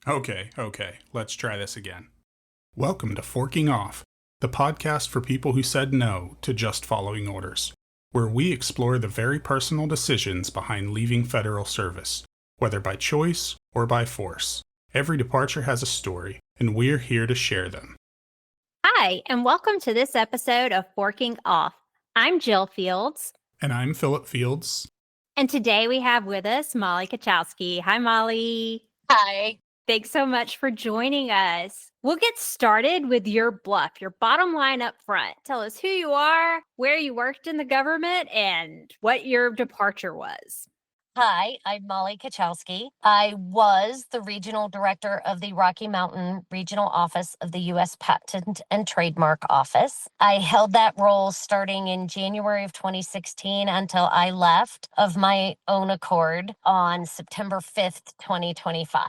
Okay, let's try this again. Welcome to Forking Off, the podcast for people who said no to just following orders, where we explore the very personal decisions behind leaving federal service, whether by choice or by force. Every departure has a story, and we're here to share them. Hi, and welcome to this episode of Forking Off. I'm Jill Fields. And I'm Philip Fields. And today we have with us Molly Kocialski. Hi, Molly. Hi. Thanks so much for joining us. We'll get started with your bluff, your bottom line up front. Tell us who you are, where you worked in the government, and what your departure was. Hi, I'm Molly Kocialski. I was the regional director of the Rocky Mountain Regional Office of the U.S. Patent and Trademark Office. I held that role starting in January of 2016 until I left of my own accord on September 5th, 2025.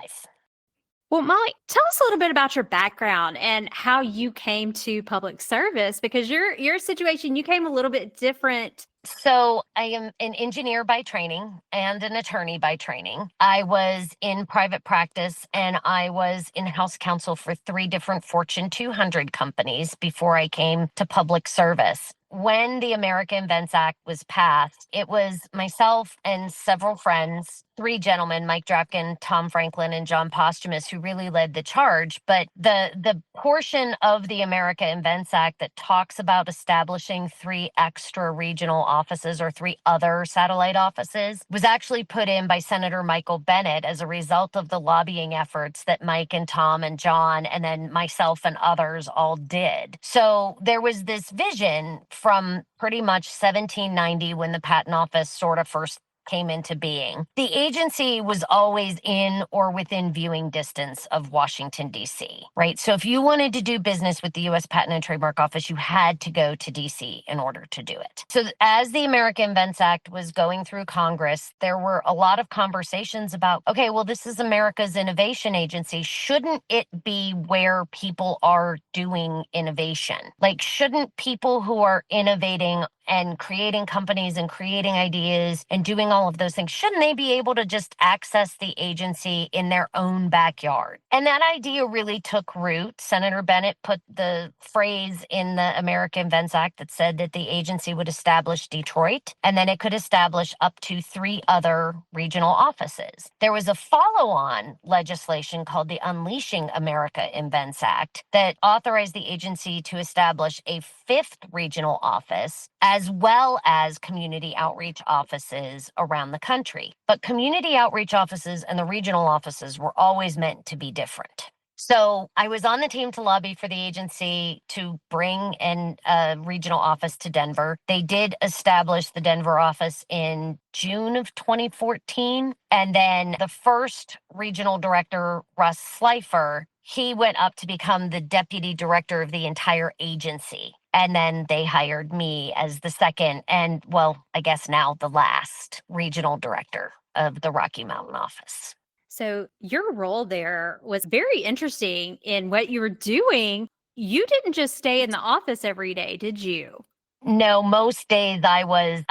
Well, Molly, tell us a little bit about your background and how you came to public service, because your situation, you came a little bit different. So I am an engineer by training and an attorney by training. I was in private practice and I was in-house counsel for 3 different Fortune 200 companies before I came to public service. When the America Invents Act was passed, it was myself and several friends, 3 gentlemen, Mike Drapkin, Tom Franklin, and John Posthumus, who really led the charge. But the portion of the America Invents Act that talks about establishing 3 extra regional offices or 3 other satellite offices was actually put in by Senator Michael Bennet as a result of the lobbying efforts that Mike and Tom and John and then myself and others all did. So there was this vision from pretty much 1790 when the Patent Office sort of first came into being. The agency was always in or within viewing distance of Washington, D.C., right? So if you wanted to do business with the U.S. Patent and Trademark Office, you had to go to D.C. in order to do it. So as the America Invents Act was going through Congress, there were a lot of conversations about, okay, well, this is America's innovation agency. Shouldn't it be where people are doing innovation? Like, shouldn't people who are innovating and creating companies and creating ideas and doing all of those things, shouldn't they be able to just access the agency in their own backyard? And that idea really took root. Senator Bennet put the phrase in the America Invents Act that said that the agency would establish Detroit, and then it could establish up to 3 other regional offices. There was a follow-on legislation called the Unleashing America Invents Act that authorized the agency to establish a 5th regional office, as well as community outreach offices around the country. But community outreach offices and the regional offices were always meant to be different. So I was on the team to lobby for the agency to bring a regional office to Denver. They did establish the Denver office in June of 2014. And then the first regional director, Russ Slifer, he went up to become the deputy director of the entire agency. And then they hired me as the second and, well, I guess now the last regional director of the Rocky Mountain office. So your role there was very interesting in what you were doing. You didn't just stay in the office every day, did you? No, most days I was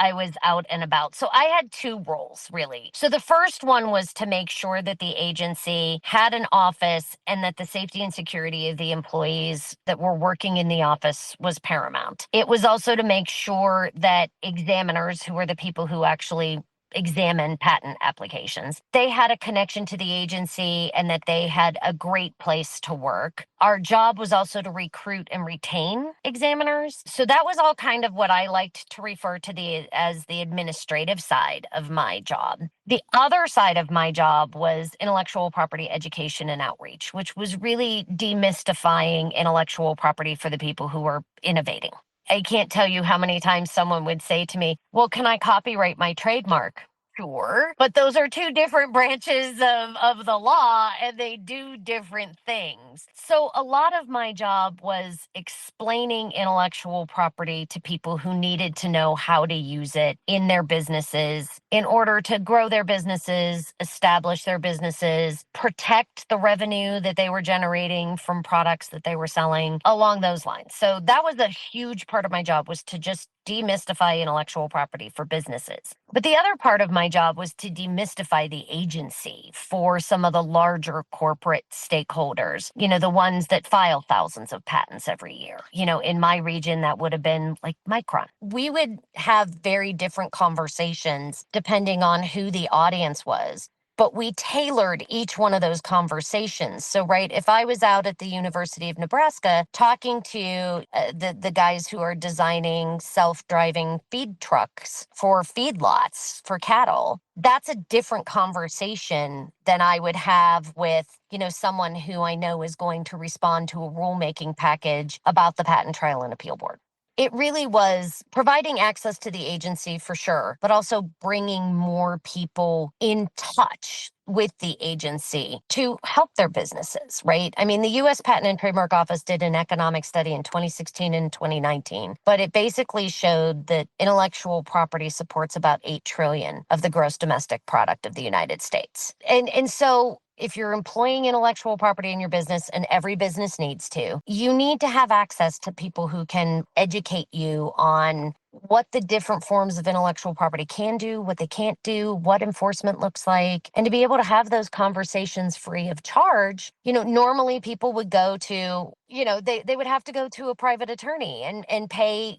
out and about. So I had 2 roles, really. So the first one was to make sure that the agency had an office and that the safety and security of the employees that were working in the office was paramount. It was also to make sure that examiners, who are the people who actually examine patent applications, they had a connection to the agency and that they had a great place to work. Our job was also to recruit and retain examiners. So that was all kind of what I liked to refer to as the administrative side of my job. The other side of my job was intellectual property education and outreach, which was really demystifying intellectual property for the people who were innovating. I can't tell you how many times someone would say to me, well, can I copyright my trademark? Sure. But those are 2 different branches of the law and they do different things. So a lot of my job was explaining intellectual property to people who needed to know how to use it in their businesses in order to grow their businesses, establish their businesses, protect the revenue that they were generating from products that they were selling, along those lines. So that was a huge part of my job, was to just demystify intellectual property for businesses. But the other part of my job was to demystify the agency for some of the larger corporate stakeholders, the ones that file thousands of patents every year. In my region, that would have been like Micron. We would have very different conversations depending on who the audience was. But we tailored each one of those conversations. So, right, if I was out at the University of Nebraska talking to the guys who are designing self-driving feed trucks for feedlots for cattle, that's a different conversation than I would have with, someone who I know is going to respond to a rulemaking package about the Patent Trial and Appeal Board. It really was providing access to the agency for sure, but also bringing more people in touch with the agency to help their businesses, right? I mean, the U.S. Patent and Trademark Office did an economic study in 2016 and 2019, but it basically showed that intellectual property supports about $8 trillion of the gross domestic product of the United States. And so if you're employing intellectual property in your business, and every business needs to, you need to have access to people who can educate you on what the different forms of intellectual property can do, what they can't do, what enforcement looks like, and to be able to have those conversations free of charge. Normally people would go to, they would have to go to a private attorney and pay,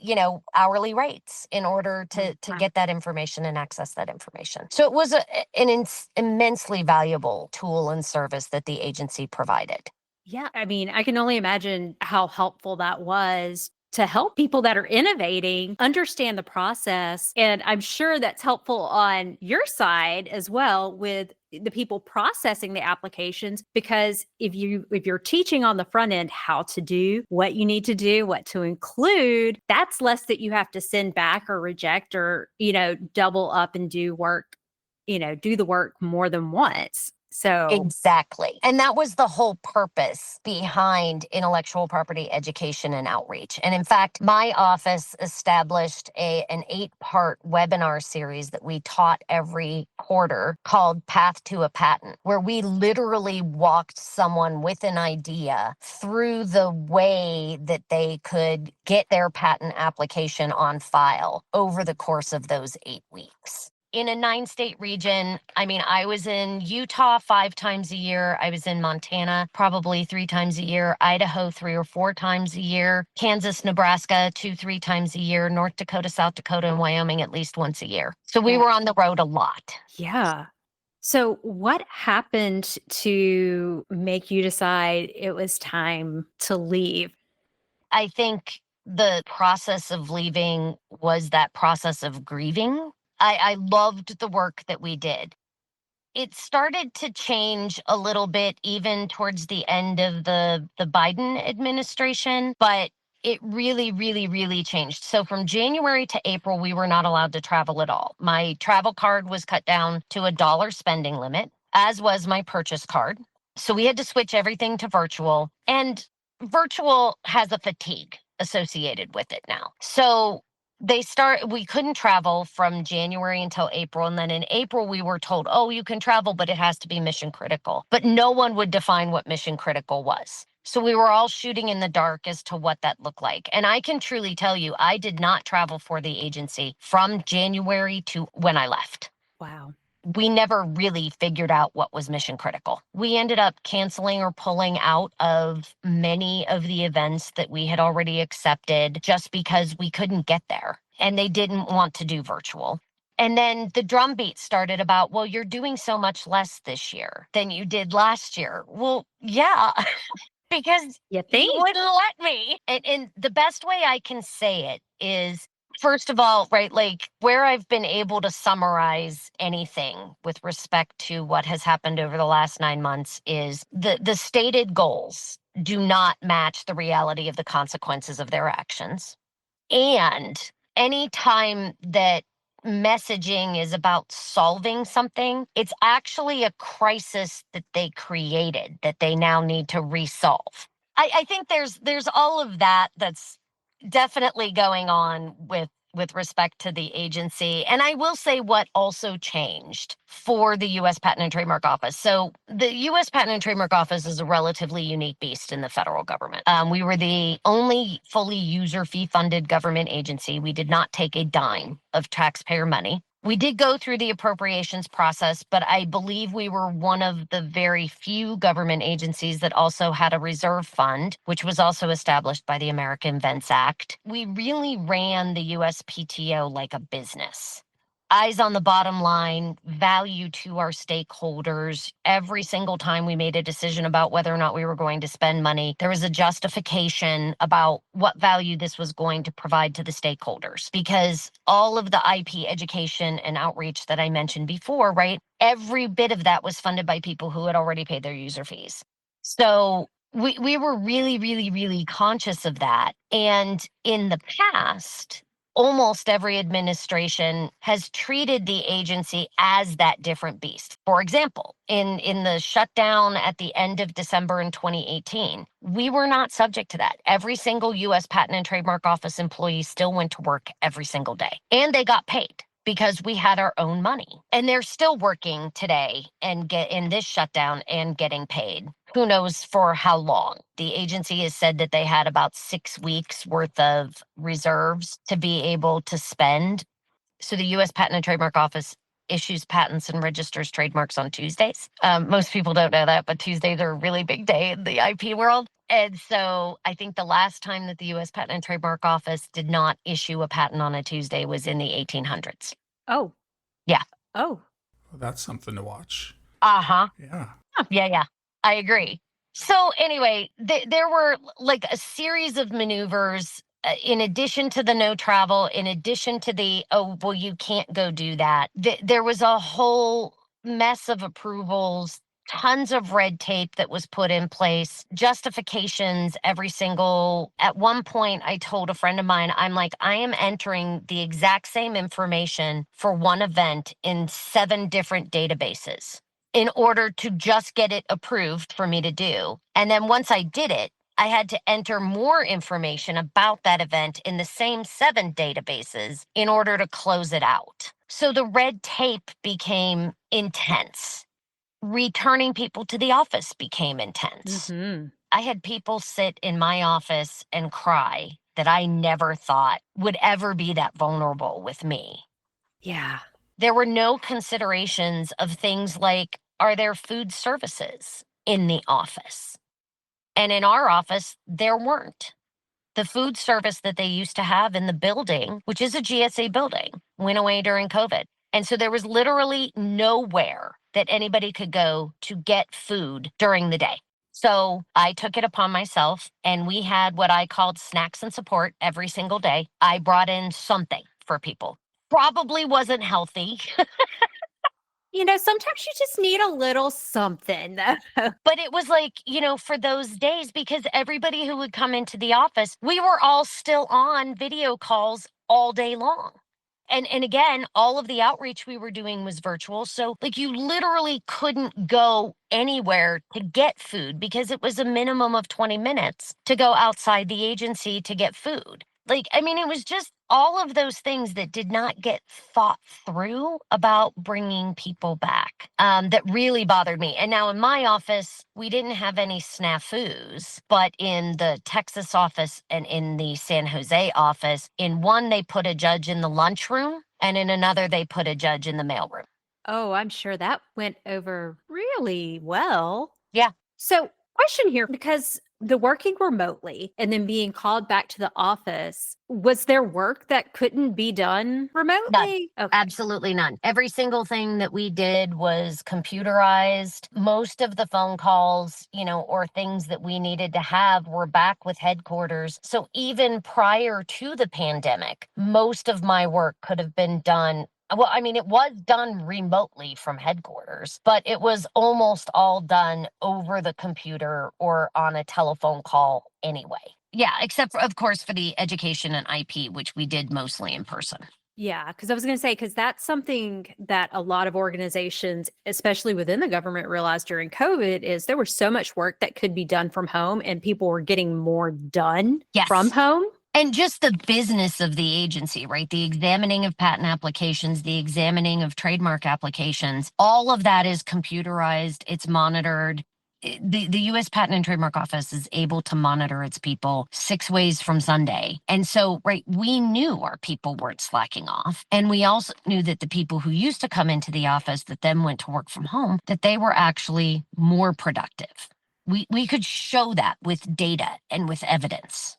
hourly rates in order to get that information and access that information. So it was an immensely valuable tool and service that the agency provided. Yeah, I mean, I can only imagine how helpful that was to help people that are innovating understand the process. And I'm sure that's helpful on your side as well with the people processing the applications, because if you're teaching on the front end how to do what you need to do, what to include, that's less that you have to send back or reject or, double up and do the work more than once. So Exactly. And that was the whole purpose behind intellectual property education and outreach. And in fact, my office established an 8-part webinar series that we taught every quarter called Path to a Patent, where we literally walked someone with an idea through the way that they could get their patent application on file over the course of those 8 weeks. In a 9-state region, I was in Utah 5 times a year. I was in Montana probably 3 times a year, Idaho 3 or 4 times a year, Kansas, Nebraska 2-3 times a year, North Dakota, South Dakota, and Wyoming at least once a year. So we were on the road a lot. Yeah. So what happened to make you decide it was time to leave? I think the process of leaving was that process of grieving. I loved the work that we did. It started to change a little bit even towards the end of the Biden administration, but it really, really, really changed. So from January to April, we were not allowed to travel at all. My travel card was cut down to $1 spending limit, as was my purchase card. So we had to switch everything to virtual, and virtual has a fatigue associated with it now. So we couldn't travel from January until April. And then in April, we were told, oh, you can travel, but it has to be mission critical. But no one would define what mission critical was. So we were all shooting in the dark as to what that looked like. And I can truly tell you, I did not travel for the agency from January to when I left. Wow. We never really figured out what was mission critical. We ended up canceling or pulling out of many of the events that we had already accepted just because we couldn't get there and they didn't want to do virtual. And then the drumbeat started about, well, you're doing so much less this year than you did last year. Well, yeah, because you wouldn't let me. And the best way I can say it is, first of all, right, like where I've been able to summarize anything with respect to what has happened over the last 9 months is the stated goals do not match the reality of the consequences of their actions. And any time that messaging is about solving something, it's actually a crisis that they created that they now need to resolve. I think there's all of that that's definitely going on with with respect to the agency. And I will say what also changed for the U.S. Patent and Trademark Office. So the U.S. Patent and Trademark Office is a relatively unique beast in the federal government. We were the only fully user fee funded government agency. We did not take a dime of taxpayer money. We did go through the appropriations process, but I believe we were one of the very few government agencies that also had a reserve fund, which was also established by the American Invents Act. We really ran the USPTO like a business. Eyes on the bottom line, value to our stakeholders. Every single time we made a decision about whether or not we were going to spend money, there was a justification about what value this was going to provide to the stakeholders. Because all of the IP education and outreach that I mentioned before, right? Every bit of that was funded by people who had already paid their user fees. So we were really, really, really conscious of that. And in the past, almost every administration has treated the agency as that different beast. For example, in the shutdown at the end of December in 2018, we were not subject to that. Every single U.S. Patent and Trademark Office employee still went to work every single day, and they got paid because we had our own money. And they're still working today and get in this shutdown and getting paid. Who knows for how long? The agency has said that they had about 6 weeks worth of reserves to be able to spend. So the U.S. Patent and Trademark Office issues patents and registers trademarks on Tuesdays. Most people don't know that, but Tuesdays are a really big day in the IP world. And so I think the last time that the U.S. Patent and Trademark Office did not issue a patent on a Tuesday was in the 1800s. Oh. Yeah. Oh. Well, that's something to watch. Uh-huh. Yeah. Yeah. I agree. So anyway, there were like a series of maneuvers in addition to the no travel, in addition to the, oh, well, you can't go do that. There was a whole mess of approvals, tons of red tape that was put in place, justifications, at one point I told a friend of mine, I'm like, I am entering the exact same information for one event in 7 different databases in order to just get it approved for me to do. And then once I did it, I had to enter more information about that event in the same 7 databases in order to close it out. So the red tape became intense. Returning people to the office became intense. Mm-hmm. I had people sit in my office and cry that I never thought would ever be that vulnerable with me. Yeah. There were no considerations of things like, are there food services in the office? And in our office, there weren't. The food service that they used to have in the building, which is a GSA building, went away during COVID. And so there was literally nowhere that anybody could go to get food during the day. So I took it upon myself, and we had what I called snacks and support every single day. I brought in something for people. Probably wasn't healthy. Sometimes you just need a little something, though. But it was like, for those days, because everybody who would come into the office, we were all still on video calls all day long. And again, all of the outreach we were doing was virtual. So like you literally couldn't go anywhere to get food because it was a minimum of 20 minutes to go outside the agency to get food. It was just all of those things that did not get thought through about bringing people back that really bothered me. And now in my office, we didn't have any snafus, but in the Texas office and in the San Jose office, in one, they put a judge in the lunchroom, and in another, they put a judge in the mailroom. Oh, I'm sure that went over really well. Yeah. So, question here, because the working remotely and then being called back to the office, was there work that couldn't be done remotely? None. Okay. Absolutely none. Every single thing that we did was computerized. Most of the phone calls, or things that we needed to have were back with headquarters. So even prior to the pandemic, most of my work could have been done. Well, it was done remotely from headquarters, but it was almost all done over the computer or on a telephone call anyway. Yeah, except for, of course, for the education and IP, which we did mostly in person. Yeah, because I was going to say, because that's something that a lot of organizations, especially within the government, realized during COVID is there was so much work that could be done from home and people were getting more done Yes. from home. And just the business of the agency, right? The examining of patent applications, the examining of trademark applications, all of that is computerized, it's monitored. The U.S. Patent and Trademark Office is able to monitor its people 6 ways from Sunday. And so, right, we knew our people weren't slacking off. And we also knew that the people who used to come into the office that then went to work from home, that they were actually more productive. We could show that with data and with evidence.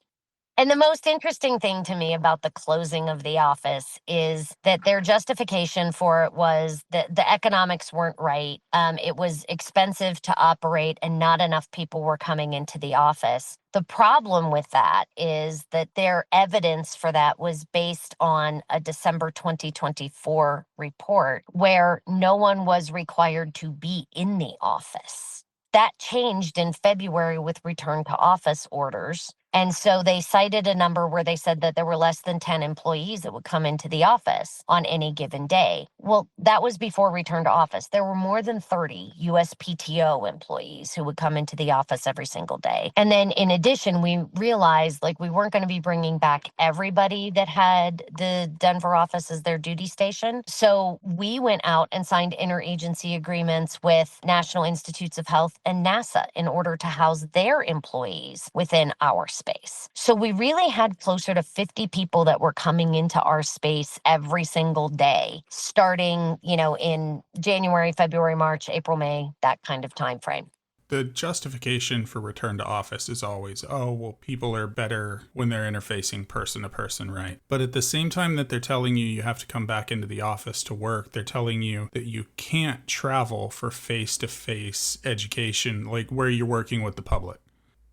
And the most interesting thing to me about the closing of the office is that their justification for it was that the economics weren't right. It was expensive to operate and not enough people were coming into the office. The problem with that is that their evidence for that was based on a December 2024 report where no one was required to be in the office. That changed in February with return to office orders. And so they cited a number where they said that there were less than 10 employees that would come into the office on any given day. Well, that was before return to office. There were more than 30 USPTO employees who would come into the office every single day. And then in addition, we realized like we weren't going to be bringing back everybody that had the Denver office as their duty station. So we went out and signed interagency agreements with National Institutes of Health and NASA in order to house their employees within our space. So we really had closer to 50 people that were coming into our space every single day, starting, in January, February, March, April, May, that kind of time frame. The justification for return to office is always, oh, well, people are better when they're interfacing person to person, right? But at the same time that they're telling you you have to come back into the office to work, they're telling you that you can't travel for face-to-face education, like where you're working with the public.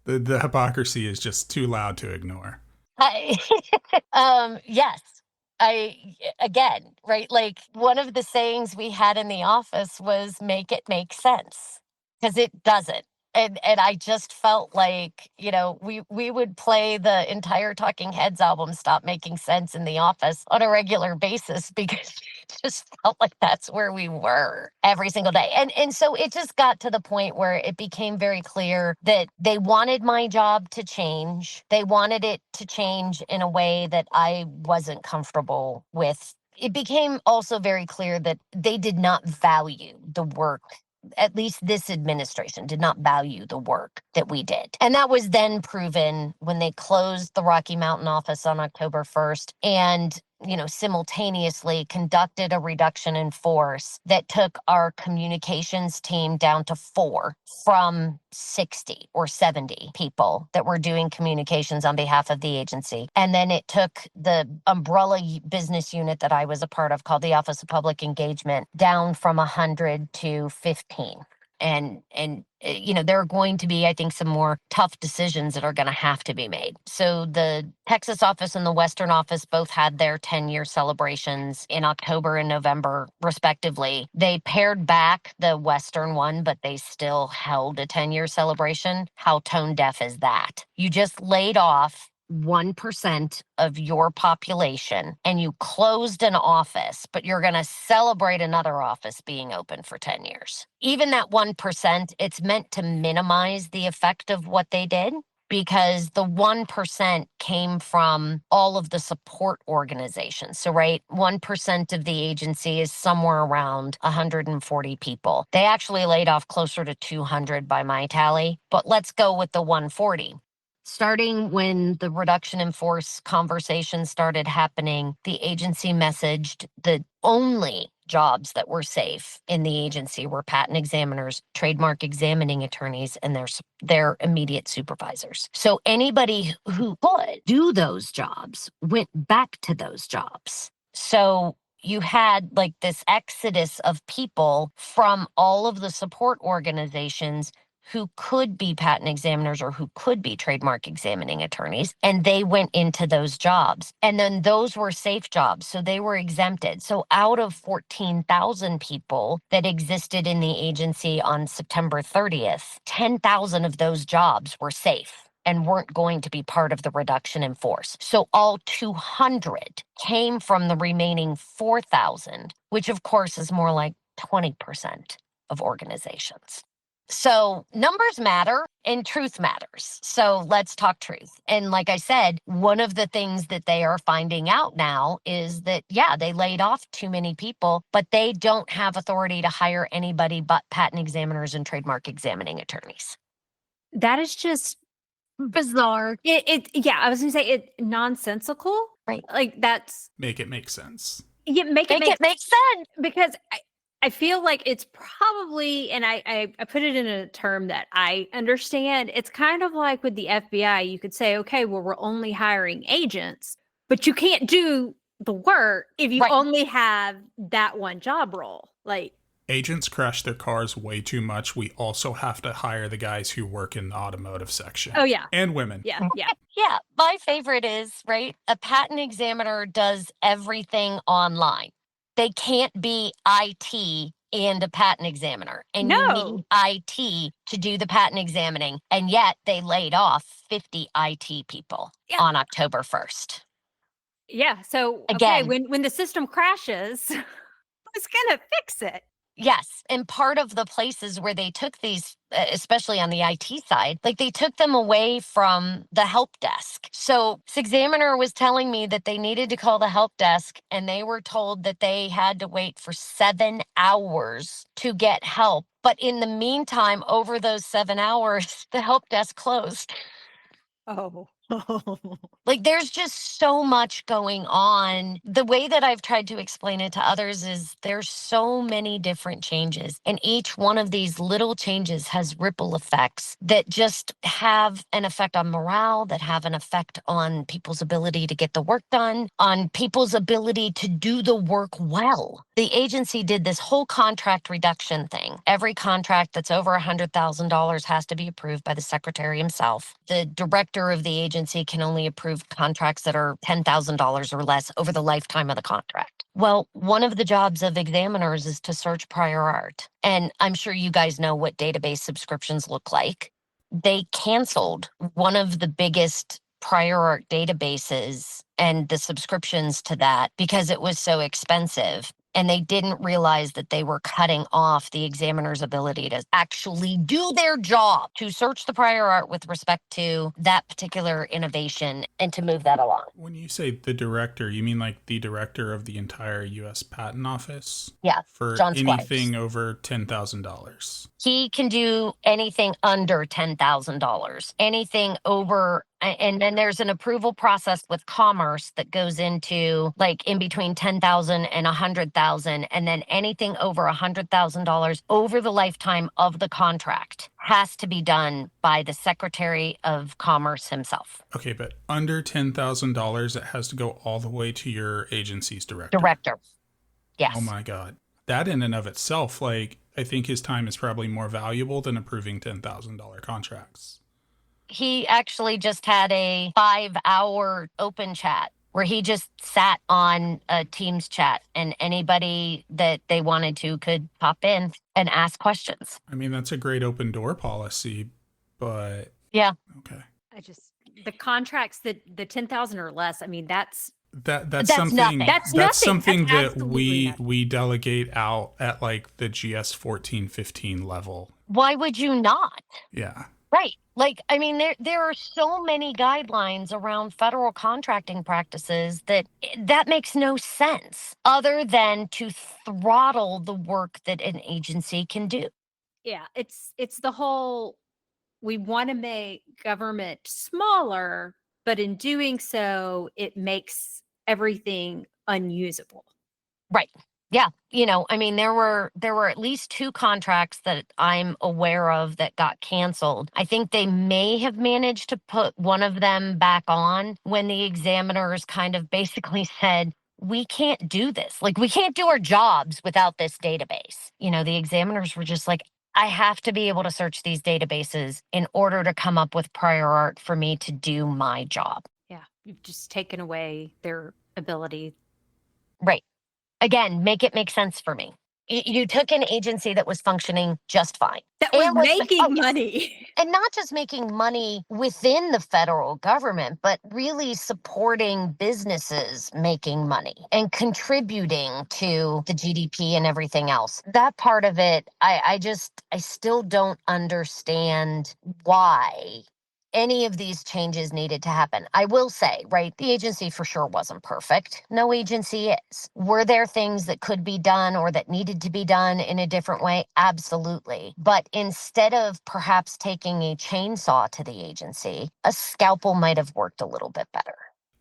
The hypocrisy is just too loud to ignore. Yes. Again, right? Like one of the sayings we had in the office was make it make sense, because it doesn't. And I just felt like, we would play the entire Talking Heads album, Stop Making Sense, in the office on a regular basis because it just felt like that's where we were every single day. And so it just got to the point where it became very clear that they wanted my job to change. They wanted it to change in a way that I wasn't comfortable with. It became also very clear that they did not value the work. At least this administration did not value the work that we did. And that was then proven when they closed the Rocky Mountain office on October 1st and, simultaneously conducted a reduction in force that took our communications team down to 4 from 60 or 70 people that were doing communications on behalf of the agency. And then it took the umbrella business unit that I was a part of, called the Office of Public Engagement, down from 100 to 15. And there are going to be, I think, some more tough decisions that are going to have to be made. So the Texas office and the Western office both had their 10-year celebrations in October and November, respectively. They pared back the Western one, but they still held a 10-year celebration. How tone deaf is that? You just laid off 1% of your population and you closed an office, but you're going to celebrate another office being open for 10 years. Even that 1%, it's meant to minimize the effect of what they did, because the 1% came from all of the support organizations. So, right, 1% of the agency is somewhere around 140 people. They actually laid off closer to 200 by my tally, but let's go with the 140. Starting when the reduction in force conversation started happening, the agency messaged the only jobs that were safe in the agency were patent examiners, trademark examining attorneys, and their immediate supervisors. So anybody who could do those jobs went back to those jobs. So you had like this exodus of people from all of the support organizations who could be patent examiners or who could be trademark examining attorneys, and they went into those jobs. And then those were safe jobs, so they were exempted. So out of 14,000 people that existed in the agency on September 30th, 10,000 of those jobs were safe and weren't going to be part of the reduction in force. So all 200 came from the remaining 4,000, which of course is more like 20% of organizations. So numbers matter and truth matters. So let's talk truth. And like I said, one of the things that they are finding out now is that, yeah, they laid off too many people, but they don't have authority to hire anybody but patent examiners and trademark examining attorneys. That is just Bizarre. yeah, I was gonna say it nonsensical. Right. Like that's Make it make sense. make it make sense. because I feel like it's probably, and I put it in a term that I understand. It's kind of like with the FBI, you could say, okay, well, we're only hiring agents, but you can't do the work if you only have that one job role. Like, agents crash their cars way too much. We also have to hire the guys who work in the automotive section. Oh, yeah. And women. Yeah. Yeah. My favorite is, right, a patent examiner does everything online. They can't be IT and a patent examiner. And you need IT to do the patent examining. And yet they laid off 50 IT people on October 1st. Yeah. So, again, when the system crashes, who's going to fix it? Yes. And part of the places where they took these, especially on the IT side, like they took them away from the help desk. So this examiner was telling me that they needed to call the help desk and they were told that they had to wait for 7 hours to get help. But in the meantime, over those 7 hours, the help desk closed. Oh. Like there's just so much going on. The way that I've tried to explain it to others is there's so many different changes, and each one of these little changes has ripple effects that just have an effect on morale, that have an effect on people's ability to get the work done, on people's ability to do the work well. The agency did this whole contract reduction thing. Every contract that's over $100,000 has to be approved by the secretary himself. The director of the agency can only approve contracts that are $10,000 or less over the lifetime of the contract. Well, one of the jobs of examiners is to search prior art. And I'm sure you guys know what database subscriptions look like. They canceled one of the biggest prior art databases and the subscriptions to that because it was so expensive. And they didn't realize that they were cutting off the examiner's ability to actually do their job, to search the prior art with respect to that particular innovation and to move that along. When you say the director, you mean like the director of the entire U.S. Patent Office? Yeah. For John anything Squires. over $10,000. He can do anything under $10,000, anything over. And then there's an approval process with Commerce that goes into like in between 10,000 and 100,000. And then anything over $100,000 over the lifetime of the contract has to be done by the Secretary of Commerce himself. Okay, but under $10,000, it has to go all the way to your agency's director. Yes. Oh my God. That in and of itself, like, I think his time is probably more valuable than approving $10,000 contracts. He actually just had a 5-hour open chat where he just sat on a Teams chat and anybody that they wanted to could pop in and ask questions. I mean, that's a great open door policy, but yeah. Okay. The contracts that the 10,000 or less, I mean, that's something nothing. That's something that we delegate out at like the GS 1415 level. Why would you not? Yeah. Right. Like, I mean, there are so many guidelines around federal contracting practices that makes no sense other than to throttle the work that an agency can do. Yeah, it's the whole, we want to make government smaller, but in doing so, it makes everything unusable. Right. Yeah. You know, I mean, there were at least 2 contracts that I'm aware of that got canceled. I think they may have managed to put one of them back on when the examiners kind of basically said, we can't do this. Like, we can't do our jobs without this database. You know, the examiners were just like, I have to be able to search these databases in order to come up with prior art for me to do my job. Yeah. You've just taken away their ability. Right. Again, make it make sense for me. You took an agency that was functioning just fine. That was And was making money. and not just making money within the federal government, but really supporting businesses making money and contributing to the GDP and everything else. That part of it, I still don't understand why any of these changes needed to happen. I will say, right, the agency for sure wasn't perfect. No agency is. Were there things that could be done or that needed to be done in a different way? Absolutely. But instead of perhaps taking a chainsaw to the agency, a scalpel might have worked a little bit better.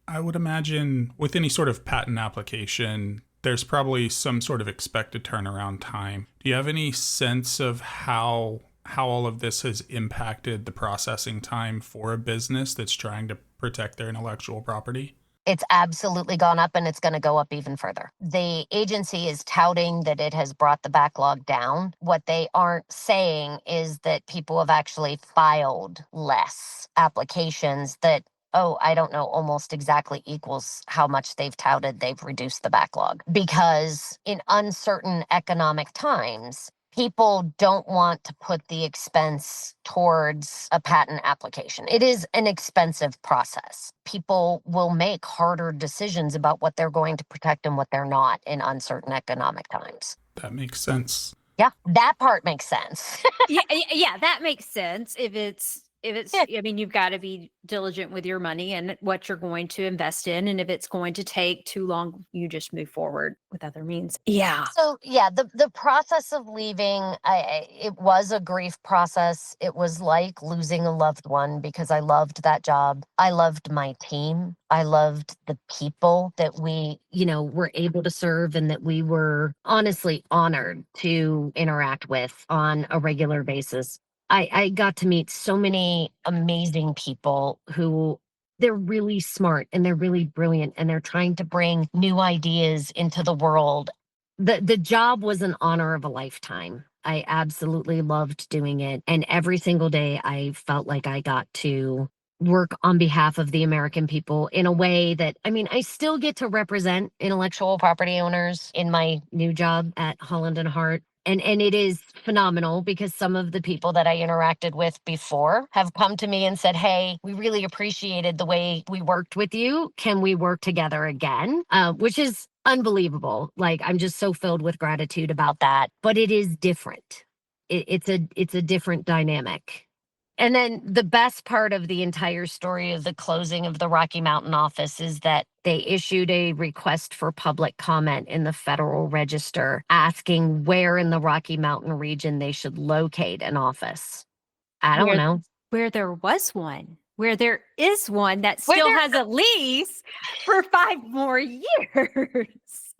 I would imagine with any sort of patent application, there's probably some sort of expected turnaround time. Do you have any sense of how all of this has impacted the processing time for a business that's trying to protect their intellectual property? It's absolutely gone up, and it's going to go up even further. The agency is touting that it has brought the backlog down. What they aren't saying is that people have actually filed less applications that, oh, I don't know, almost exactly equals how much they've touted they've reduced the backlog. Because in uncertain economic times, people don't want to put the expense towards a patent application. It is an expensive process. People will make harder decisions about what they're going to protect and what they're not in uncertain economic times. That makes sense. Yeah, that part makes sense. Yeah, that makes sense. If it's, Yeah. I mean, you've got to be diligent with your money and what you're going to invest in. And if it's going to take too long, you just move forward with other means. Yeah. So yeah, the process of leaving, it was a grief process. It was like losing a loved one because I loved that job. I loved my team. I loved the people that we, were able to serve and that we were honestly honored to interact with on a regular basis. I got to meet so many amazing people who they're really smart and they're really brilliant and they're trying to bring new ideas into the world. The job was an honor of a lifetime. I absolutely loved doing it. And every single day I felt like I got to work on behalf of the American people in a way that, I mean, I still get to represent intellectual property owners in my new job at Holland and Hart. And it is phenomenal because some of the people that I interacted with before have come to me and said, hey, we really appreciated the way we worked with you. Can we work together again? Which is unbelievable. Like, I'm just so filled with gratitude about that. But it is different. It's a different dynamic. And then the best part of the entire story of the closing of the Rocky Mountain office is that they issued a request for public comment in the Federal Register asking where in the Rocky Mountain region they should locate an office. I don't know. Where there was one, where there is one that Where still there- has a lease for 5 more years.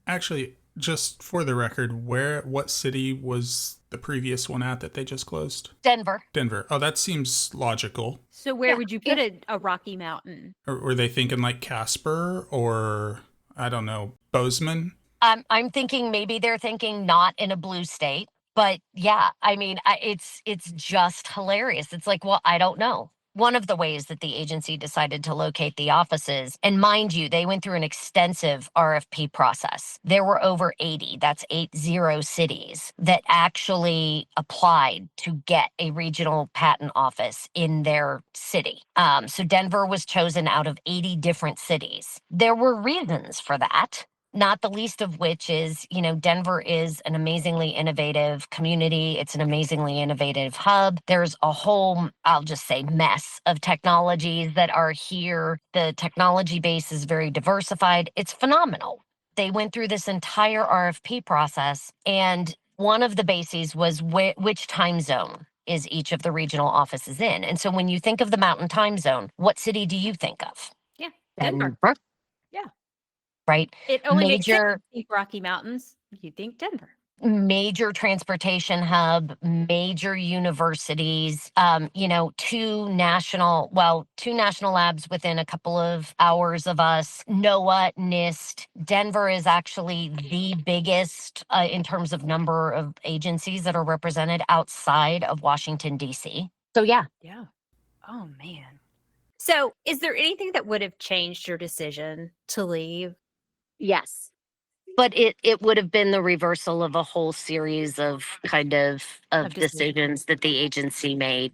Actually, just for the record, what city was the previous one at that they just closed? Denver. Denver. Oh, that seems logical. So where Yeah, would you put a Rocky Mountain? Or were they thinking like Casper or, I don't know, Bozeman? I'm thinking maybe they're thinking not in a blue state. But yeah, I mean, it's just hilarious. It's like, well, I don't know. One of the ways that the agency decided to locate the offices, and mind you, they went through an extensive RFP process. There were over 80, that's 80 cities that actually applied to get a regional patent office in their city. So Denver was chosen out of 80 different cities. There were reasons for that. Not the least of which is, Denver is an amazingly innovative community. It's an amazingly innovative hub. There's a whole, I'll just say, mess of technologies that are here. The technology base is very diversified. It's phenomenal. They went through this entire RFP process, and one of the bases was which time zone is each of the regional offices in. And so when you think of the Mountain Time Zone, what city do you think of? Yeah, Denver. Yeah. Right? It only makes sense Major to think Rocky Mountains. You think Denver. major transportation hub, major universities, two national labs within a couple of hours of us, NOAA, NIST. Denver is actually the biggest in terms of number of agencies that are represented outside of Washington, D.C. So yeah. Yeah. Oh, man. So is there anything that would have changed your decision to leave? Yes. But it would have been the reversal of a whole series of Of decisions that the agency made.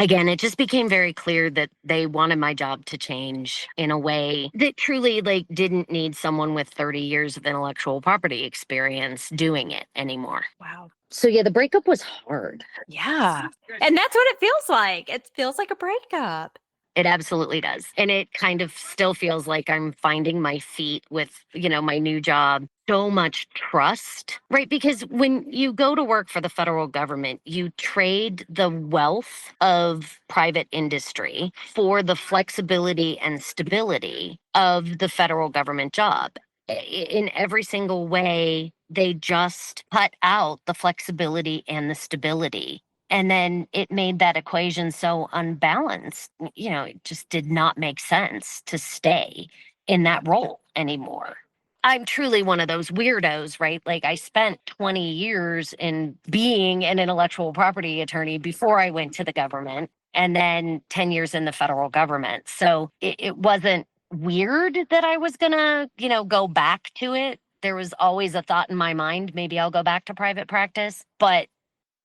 Again, it just became very clear that they wanted my job to change in a way that truly didn't need someone with 30 years of intellectual property experience doing it anymore. Wow. So yeah, the breakup was hard. Yeah. And that's what it feels like. It feels like a breakup. It absolutely does. And it kind of still feels like I'm finding my feet with, my new job. So much trust, right? Because when you go to work for the federal government, you trade the wealth of private industry for the flexibility and stability of the federal government job. In every single way, they just cut out the flexibility and the stability. And then it made that equation so unbalanced. It just did not make sense to stay in that role anymore. I'm truly one of those weirdos, right? Like I spent 20 years in being an intellectual property attorney before I went to the government, and then 10 years in the federal government. So it wasn't weird that I was gonna, go back to it. There was always a thought in my mind, maybe I'll go back to private practice, but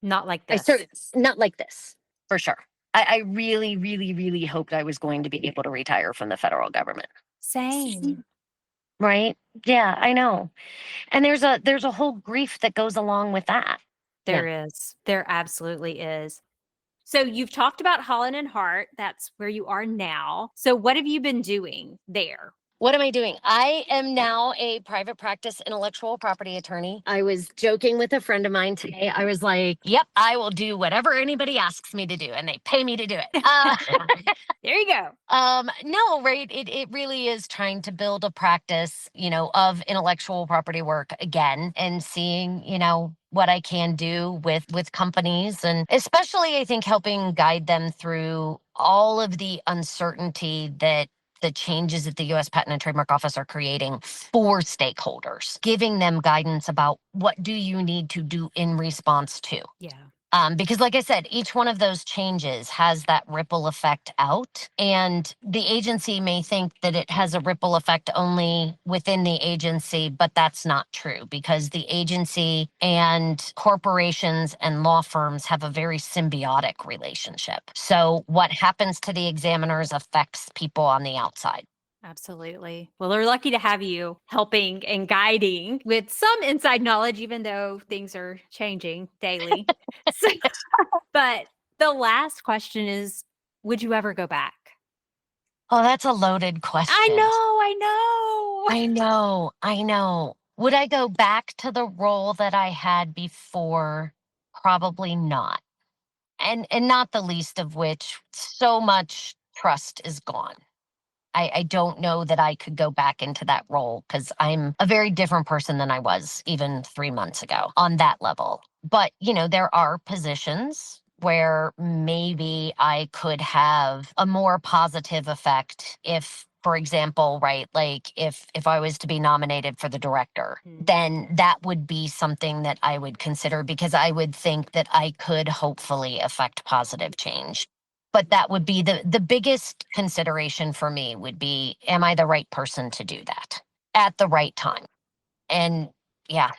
Not like I this. not like this, for sure. I really, really, really hoped I was going to be able to retire from the federal government. Same. Right? Yeah, I know. And there's a whole grief that goes along with that. There is. There absolutely is. So you've talked about Holland and Hart. That's where you are now. So what have you been doing there? What am I doing? I am now a private practice intellectual property attorney. I was joking with a friend of mine today. I was like, yep, I will do whatever anybody asks me to do, and they pay me to do it. There you go. No, right. It really is trying to build a practice, of intellectual property work again, and seeing, what I can do with companies, and especially I think helping guide them through all of the uncertainty that the changes that the US Patent and Trademark Office are creating for stakeholders, giving them guidance about what do you need to do in response to. Yeah. Because like I said, each one of those changes has that ripple effect out. And the agency may think that it has a ripple effect only within the agency, but that's not true, because the agency and corporations and law firms have a very symbiotic relationship. So what happens to the examiners affects people on the outside. Absolutely. Well, we're lucky to have you helping and guiding with some inside knowledge, even though things are changing daily. But the last question is, would you ever go back? Oh, that's a loaded question. I know. I know. Would I go back to the role that I had before? Probably not. And not the least of which, so much trust is gone. I don't know that I could go back into that role, because I'm a very different person than I was even 3 months ago on that level. But, there are positions where maybe I could have a more positive effect if, for example, right, like if I was to be nominated for the director, then that would be something that I would consider, because I would think that I could hopefully affect positive change. But that would be the biggest consideration for me, would be, am I the right person to do that at the right time? And yeah,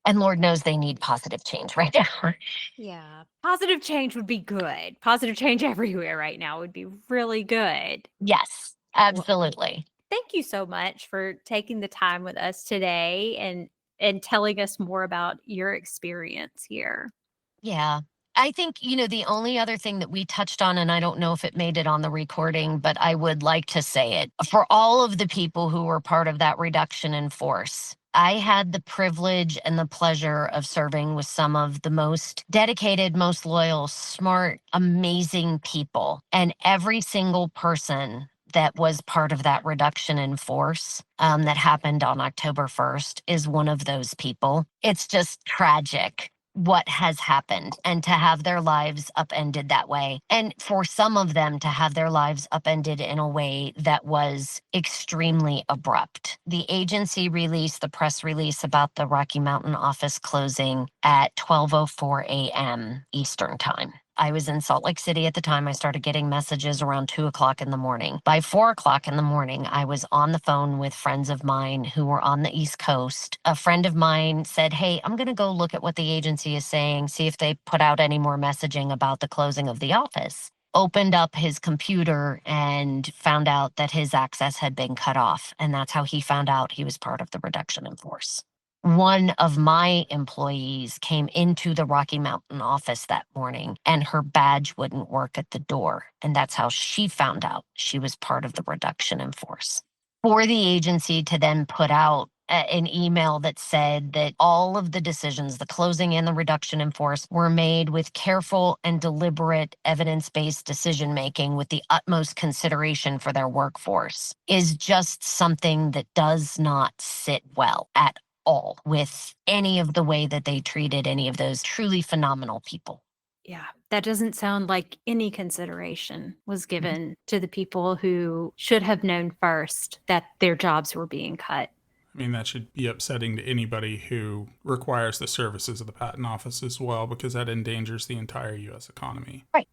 and Lord knows they need positive change right now. Yeah. Positive change would be good. Positive change everywhere right now would be really good. Yes, absolutely. Thank you so much for taking the time with us today and telling us more about your experience here. Yeah. I think, the only other thing that we touched on, and I don't know if it made it on the recording, but I would like to say it for all of the people who were part of that reduction in force. I had the privilege and the pleasure of serving with some of the most dedicated, most loyal, smart, amazing people. And every single person that was part of that reduction in force that happened on October 1st is one of those people. It's just tragic what has happened, and to have their lives upended that way. And for some of them to have their lives upended in a way that was extremely abrupt. The agency released the press release about the Rocky Mountain office closing at 12:04 a.m. Eastern time. I was in Salt Lake City at the time. I started getting messages around 2 o'clock in the morning. By 4 o'clock in the morning, I was on the phone with friends of mine who were on the East Coast. A friend of mine said, "Hey, I'm going to go look at what the agency is saying, see if they put out any more messaging about the closing of the office." Opened up his computer and found out that his access had been cut off. And that's how he found out he was part of the reduction in force. One of my employees came into the Rocky Mountain office that morning and her badge wouldn't work at the door. And that's how she found out she was part of the reduction in force. For the agency to then put out an email that said that all of the decisions, the closing and the reduction in force, were made with careful and deliberate evidence-based decision-making with the utmost consideration for their workforce, is just something that does not sit well at all with any of the way that they treated any of those truly phenomenal people. Yeah, that doesn't sound like any consideration was given to the people who should have known first that their jobs were being cut. I mean, that should be upsetting to anybody who requires the services of the Patent Office as well, because that endangers the entire U.S. economy. Right.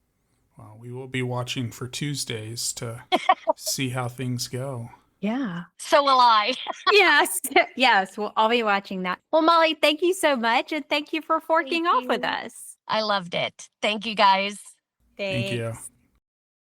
Well, we will be watching for Tuesdays to see how things go. Yeah. So will I. Yes. Yes. Well, I'll be watching that. Well, Molly, thank you so much. And thank you for forking off with us. I loved it. Thank you, guys. Thank you.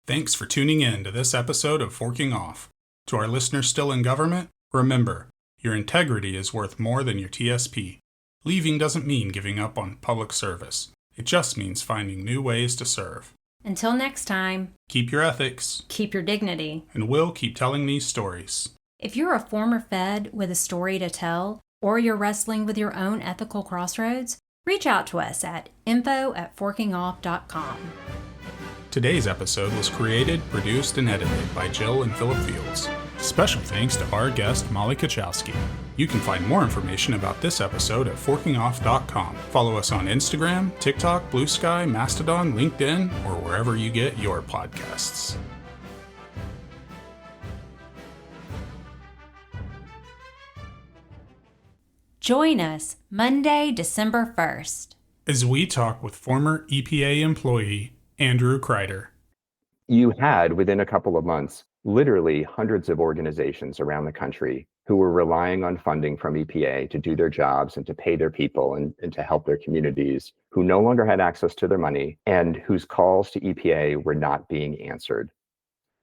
Thanks for tuning in to this episode of Forking Off. To our listeners still in government, remember, your integrity is worth more than your TSP. Leaving doesn't mean giving up on public service. It just means finding new ways to serve. Until next time, keep your ethics, keep your dignity, and we'll keep telling these stories. If you're a former Fed with a story to tell, or you're wrestling with your own ethical crossroads, reach out to us at info@forkingoff.com. Today's episode was created, produced, and edited by Jill and Philip Fields. Special thanks to our guest, Molly Kocialski. You can find more information about this episode at forkingoff.com. Follow us on Instagram, TikTok, Blue Sky, Mastodon, LinkedIn, or wherever you get your podcasts. Join us Monday, December 1st, as we talk with former EPA employee Andrew Kreider. You had, within a couple of months, literally hundreds of organizations around the country who were relying on funding from EPA to do their jobs and to pay their people and to help their communities, who no longer had access to their money and whose calls to EPA were not being answered.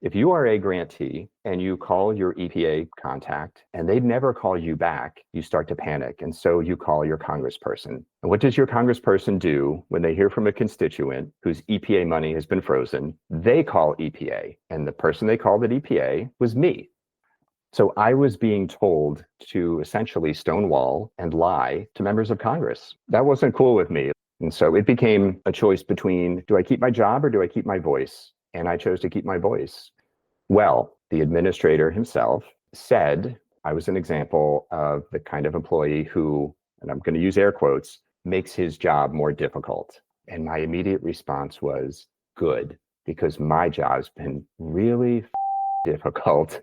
If you are a grantee and you call your EPA contact and they never call you back, you start to panic. And so you call your congressperson. And what does your congressperson do when they hear from a constituent whose EPA money has been frozen? They call EPA. And the person they called at EPA was me. So I was being told to essentially stonewall and lie to members of Congress. That wasn't cool with me. And so it became a choice between, do I keep my job or do I keep my voice? And I chose to keep my voice. Well, the administrator himself said I was an example of the kind of employee who, and I'm going to use air quotes, makes his job more difficult. And my immediate response was, good, because my job's been really difficult.